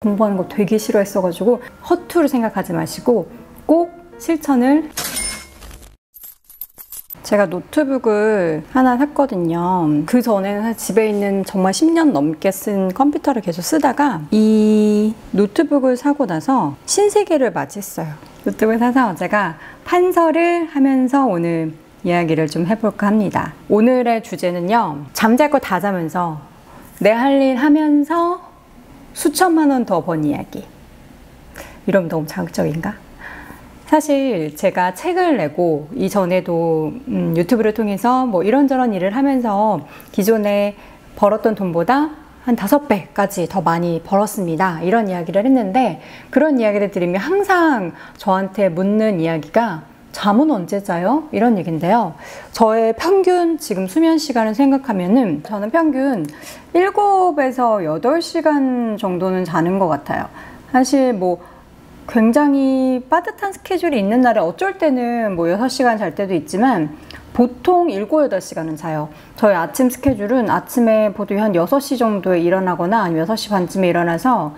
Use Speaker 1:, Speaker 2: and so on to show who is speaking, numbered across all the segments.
Speaker 1: 공부하는 거 되게 싫어했어가지고 허투루 생각하지 마시고 꼭 실천을. 제가 노트북을 하나 샀거든요. 그 전에는 사실 집에 있는 정말 10년 넘게 쓴 컴퓨터를 계속 쓰다가 이 노트북을 사고 나서 신세계를 맞이했어요. 노트북을 사서 제가 판서를 하면서 오늘 이야기를 좀 해볼까 합니다. 오늘의 주제는요, 잠잘 거 다 자면서 내 할 일 하면서 수천만 원 더 번 이야기. 이러면 너무 자극적인가? 사실 제가 책을 내고 이전에도 유튜브를 통해서 뭐 이런저런 일을 하면서 기존에 벌었던 돈보다 한 5배까지 더 많이 벌었습니다. 이런 이야기를 했는데, 그런 이야기를 들으면 항상 저한테 묻는 이야기가 잠은 언제 자요? 이런 얘기인데요. 저의 평균 지금 수면 시간을 생각하면은 저는 평균 7에서 8시간 정도는 자는 것 같아요. 사실 뭐 굉장히 빠듯한 스케줄이 있는 날에 어쩔 때는 뭐 6시간 잘 때도 있지만 보통 7, 8시간은 자요. 저희 아침 스케줄은 아침에 보통 한 6시 정도에 일어나거나 아니면 6시 반쯤에 일어나서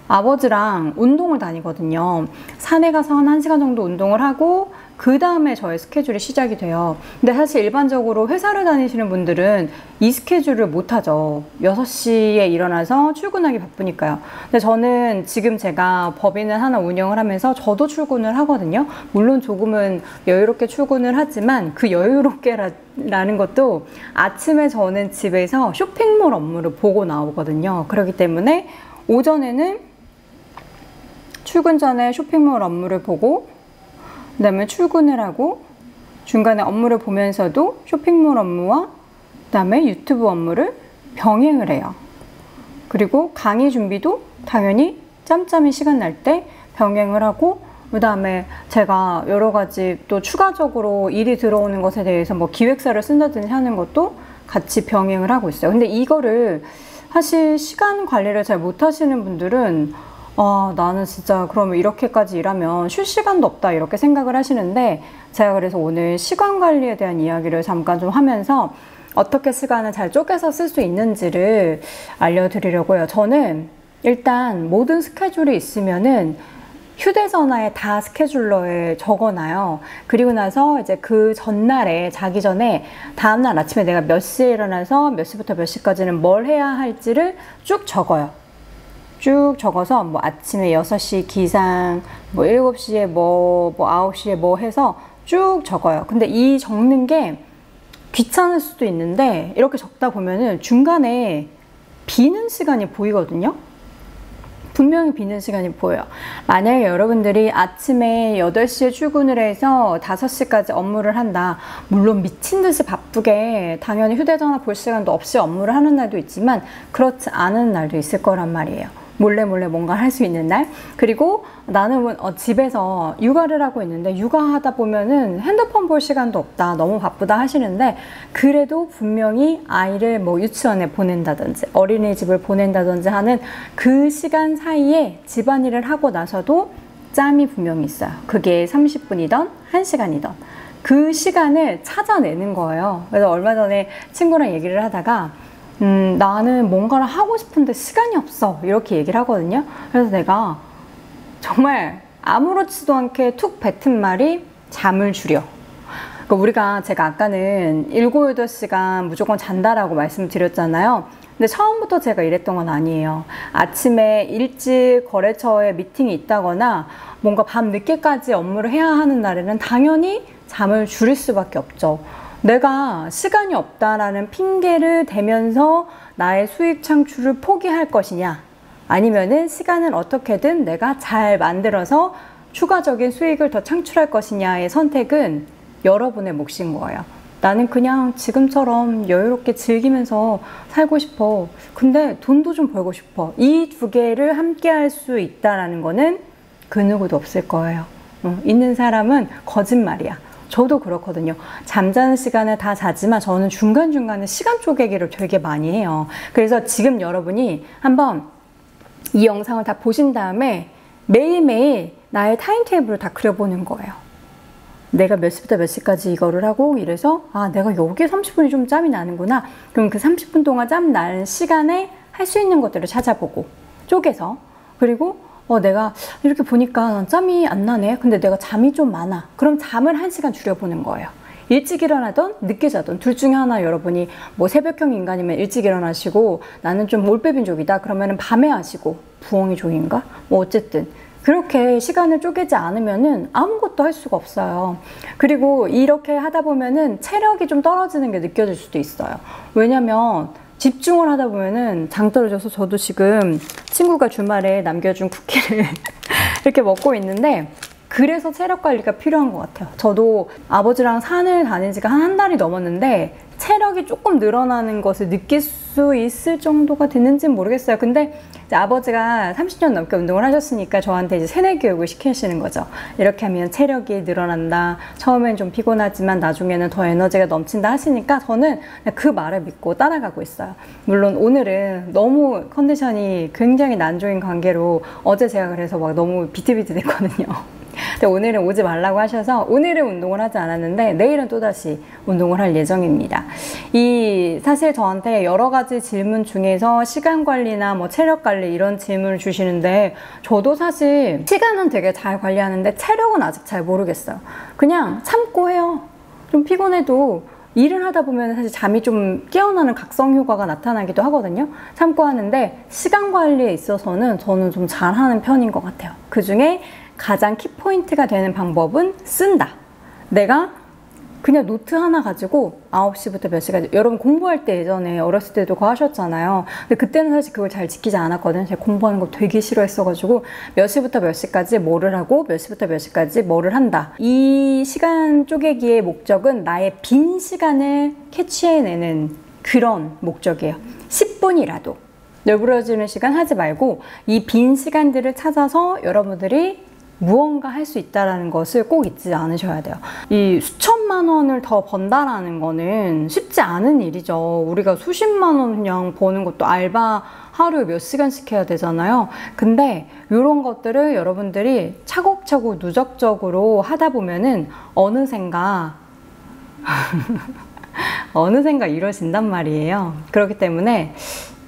Speaker 1: 아버지랑 운동을 다니거든요. 산에 가서 한 1시간 정도 운동을 하고 그 다음에 저의 스케줄이 시작이 돼요. 근데 사실 일반적으로 회사를 다니시는 분들은 이 스케줄을 못하죠. 6시에 일어나서 출근하기 바쁘니까요. 근데 저는 지금 제가 법인을 하나 운영을 하면서 저도 출근을 하거든요. 물론 조금은 여유롭게 출근을 하지만 그 여유롭게라는 것도 아침에 저는 집에서 쇼핑몰 업무를 보고 나오거든요. 그렇기 때문에 오전에는 출근 전에 쇼핑몰 업무를 보고 그 다음에 출근을 하고 중간에 업무를 보면서도 쇼핑몰 업무와 그 다음에 유튜브 업무를 병행을 해요. 그리고 강의 준비도 당연히 짬짬이 시간 날 때 병행을 하고, 그 다음에 제가 여러 가지 또 추가적으로 일이 들어오는 것에 대해서 뭐 기획서를 쓴다든지 하는 것도 같이 병행을 하고 있어요. 근데 이거를 사실 시간 관리를 잘 못하시는 분들은 나는 진짜 그러면 이렇게까지 일하면 쉴 시간도 없다 이렇게 생각을 하시는데, 제가 그래서 오늘 시간 관리에 대한 이야기를 잠깐 좀 하면서 어떻게 시간을 잘 쪼개서 쓸 수 있는지를 알려드리려고요. 저는 일단 모든 스케줄이 있으면은 휴대전화에 다 스케줄러에 적어놔요. 그리고 나서 이제 그 전날에 자기 전에 다음날 아침에 내가 몇 시에 일어나서 몇 시부터 몇 시까지는 뭘 해야 할지를 쭉 적어요. 쭉 적어서 뭐 아침에 6시 기상, 뭐 7시에 뭐 9시에 뭐 해서 쭉 적어요. 근데 이 적는 게 귀찮을 수도 있는데 이렇게 적다 보면은 중간에 비는 시간이 보이거든요. 분명히 비는 시간이 보여요. 만약에 여러분들이 아침에 8시에 출근을 해서 5시까지 업무를 한다. 물론 미친 듯이 바쁘게 당연히 휴대전화 볼 시간도 없이 업무를 하는 날도 있지만 그렇지 않은 날도 있을 거란 말이에요. 몰래 뭔가 할 수 있는 날. 그리고 나는 집에서 육아를 하고 있는데 육아하다 보면은 핸드폰 볼 시간도 없다, 너무 바쁘다 하시는데, 그래도 분명히 아이를 뭐 유치원에 보낸다든지 어린이집을 보낸다든지 하는 그 시간 사이에 집안일을 하고 나서도 짬이 분명히 있어요. 그게 30분이던 1시간이던 그 시간을 찾아내는 거예요. 그래서 얼마 전에 친구랑 얘기를 하다가 나는 뭔가를 하고 싶은데 시간이 없어 이렇게 얘기를 하거든요. 그래서 내가 정말 아무렇지도 않게 툭 뱉은 말이 잠을 줄여. 그러니까 제가 아까는 7, 8시간 무조건 잔다라고 말씀드렸잖아요. 근데 처음부터 제가 이랬던 건 아니에요. 아침에 일찍 거래처에 미팅이 있다거나 뭔가 밤 늦게까지 업무를 해야 하는 날에는 당연히 잠을 줄일 수밖에 없죠. 내가 시간이 없다라는 핑계를 대면서 나의 수익 창출을 포기할 것이냐, 아니면은 시간을 어떻게든 내가 잘 만들어서 추가적인 수익을 더 창출할 것이냐의 선택은 여러분의 몫인 거예요. 나는 그냥 지금처럼 여유롭게 즐기면서 살고 싶어. 근데 돈도 좀 벌고 싶어. 이 두 개를 함께 할 수 있다라는 거는 그 누구도 없을 거예요. 있는 사람은 거짓말이야. 저도 그렇거든요. 잠자는 시간을 다 자지만 저는 중간중간에 시간 쪼개기를 되게 많이 해요. 그래서 지금 여러분이 한번 이 영상을 다 보신 다음에 매일매일 나의 타임테이블을 다 그려보는 거예요. 내가 몇 시부터 몇 시까지 이거를 하고 이래서 내가 여기에 30분이 좀 짬이 나는구나. 그럼 그 30분 동안 짬 나는 시간에 할 수 있는 것들을 찾아보고 쪼개서 그리고 내가 이렇게 보니까 난 짬이 안 나네. 근데 내가 잠이 좀 많아. 그럼 잠을 1시간 줄여보는 거예요. 일찍 일어나던 늦게 자던 둘 중에 하나 여러분이 뭐 새벽형 인간이면 일찍 일어나시고 나는 좀 올빼미족이다. 그러면은 밤에 하시고 부엉이족인가? 뭐 어쨌든 그렇게 시간을 쪼개지 않으면은 아무것도 할 수가 없어요. 그리고 이렇게 하다 보면은 체력이 좀 떨어지는 게 느껴질 수도 있어요. 왜냐면 집중을 하다 보면은 장 떨어져서 저도 지금 친구가 주말에 남겨준 쿠키를 이렇게 먹고 있는데 그래서 체력 관리가 필요한 것 같아요. 저도 아버지랑 산을 다닌 지가 한 달이 넘었는데 체력이 조금 늘어나는 것을 느낄 수 있을 정도가 됐는지는 모르겠어요. 근데 이제 아버지가 30년 넘게 운동을 하셨으니까 저한테 이제 세뇌 교육을 시키시는 거죠. 이렇게 하면 체력이 늘어난다. 처음엔 좀 피곤하지만 나중에는 더 에너지가 넘친다 하시니까 저는 그 말을 믿고 따라가고 있어요. 물론 오늘은 너무 컨디션이 굉장히 난조인 관계로 어제 제가 그래서 막 너무 비틀비틀했거든요. 근데 오늘은 오지 말라고 하셔서 오늘은 운동을 하지 않았는데 내일은 또다시 운동을 할 예정입니다. 사실 저한테 여러 가지 질문 중에서 시간 관리나 뭐 체력 관리 이런 질문을 주시는데 저도 사실 시간은 되게 잘 관리하는데 체력은 아직 잘 모르겠어요. 그냥 참고 해요. 좀 피곤해도 일을 하다 보면 사실 잠이 좀 깨어나는 각성 효과가 나타나기도 하거든요. 참고 하는데 시간 관리에 있어서는 저는 좀 잘하는 편인 것 같아요. 그 중에 가장 키포인트가 되는 방법은 쓴다. 내가 그냥 노트 하나 가지고 9시부터 몇 시까지, 여러분 공부할 때 예전에 어렸을 때도 그거 하셨잖아요. 근데 그때는 사실 그걸 잘 지키지 않았거든요. 제가 공부하는 거 되게 싫어했어가지고 몇 시부터 몇 시까지 뭐를 하고 몇 시부터 몇 시까지 뭐를 한다. 이 시간 쪼개기의 목적은 나의 빈 시간을 캐치해내는 그런 목적이에요. 10분이라도 널브러지는 시간 하지 말고 이 빈 시간들을 찾아서 여러분들이 무언가 할 수 있다는 것을 꼭 잊지 않으셔야 돼요. 이 수천만 원을 더 번다라는 거는 쉽지 않은 일이죠. 우리가 수십만 원 그냥 버는 것도 알바 하루에 몇 시간씩 해야 되잖아요. 근데 이런 것들을 여러분들이 차곡차곡 누적적으로 하다 보면은 어느샌가 이루어진단 말이에요. 그렇기 때문에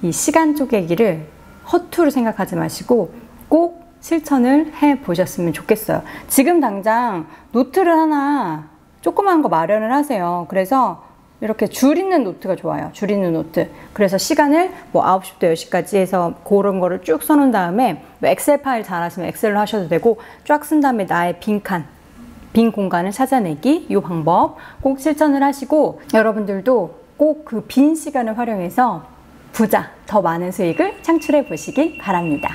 Speaker 1: 이 시간 쪼개기를 허투루 생각하지 마시고 꼭 실천을 해보셨으면 좋겠어요. 지금 당장 노트를 하나 조그만 거 마련을 하세요. 그래서 이렇게 줄 있는 노트가 좋아요. 줄 있는 노트. 그래서 시간을 뭐 9시부터 10시까지 해서 그런 거를 쭉 써놓은 다음에 뭐 엑셀 파일 잘 하시면 엑셀로 하셔도 되고 쫙 쓴 다음에 나의 빈 공간을 찾아내기, 이 방법 꼭 실천을 하시고 여러분들도 꼭 그 빈 시간을 활용해서 더 많은 수익을 창출해 보시기 바랍니다.